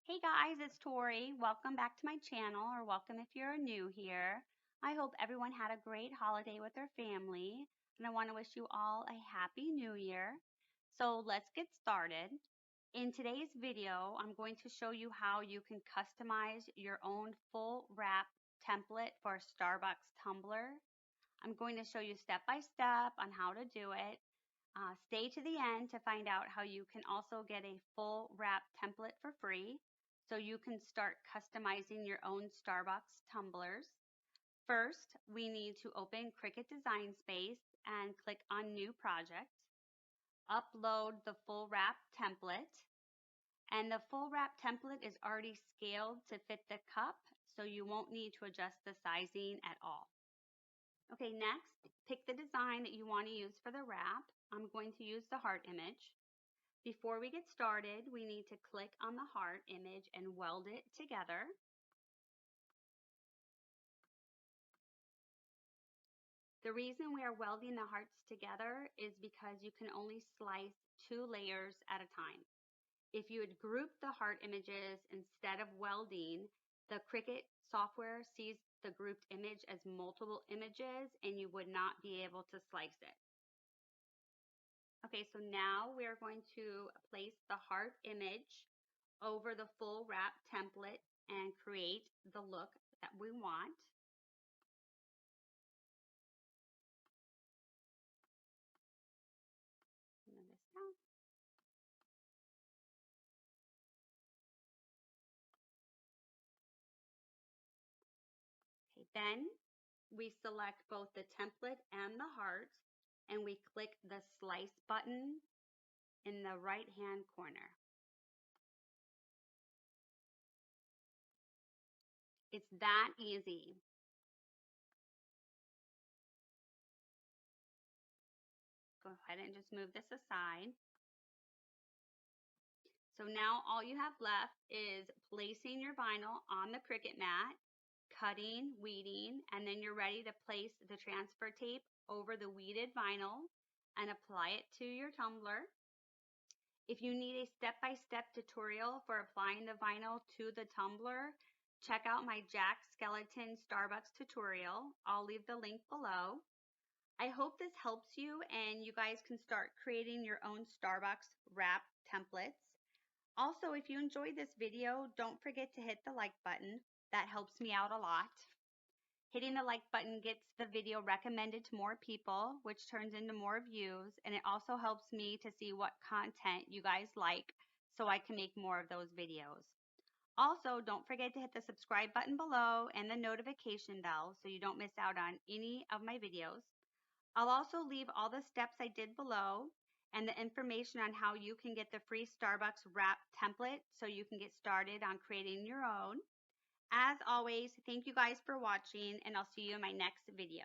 Hey guys, it's Tori. Welcome back to my channel, or welcome if you're new here. I hope everyone had a great holiday with their family, and I want to wish you all a happy new year. So let's get started. In today's video, I'm going to show you how you can customize your own full wrap template for a Starbucks tumbler. I'm going to show you step by step on how to do it. Stay to the end to find out how you can also get a full wrap template for free, so you can start customizing your own Starbucks tumblers. First, we need to open Cricut Design Space and click on New Project. Upload the full wrap template. And the full wrap template is already scaled to fit the cup, so you won't need to adjust the sizing at all. Okay, next, pick the design that you want to use for the wrap. I'm going to use the heart image. Before we get started, we need to click on the heart image and weld it together. The reason we are welding the hearts together is because you can only slice 2 layers at a time. If you had grouped the heart images instead of welding, the Cricut software sees the grouped image as multiple images and you would not be able to slice it. Okay, so now we are going to place the heart image over the full wrap template and create the look that we want. Move this down. Okay, then we select both the template and the heart, and we click the slice button in the right hand corner. It's that easy. Go ahead and just move this aside. So now all you have left is placing your vinyl on the Cricut mat, cutting, weeding, and then you're ready to place the transfer tape over the weeded vinyl and apply it to your tumbler. If you need a step-by-step tutorial for applying the vinyl to the tumbler, check out my Jack Skeleton Starbucks tutorial. I'll leave the link below. I hope this helps you and you guys can start creating your own Starbucks wrap templates. Also, if you enjoyed this video, don't forget to hit the like button. That helps me out a lot. Hitting the like button gets the video recommended to more people, which turns into more views, and it also helps me to see what content you guys like so I can make more of those videos. Also, don't forget to hit the subscribe button below and the notification bell so you don't miss out on any of my videos. I'll also leave all the steps I did below and the information on how you can get the free Starbucks wrap template so you can get started on creating your own. As always, thank you guys for watching, and I'll see you in my next video.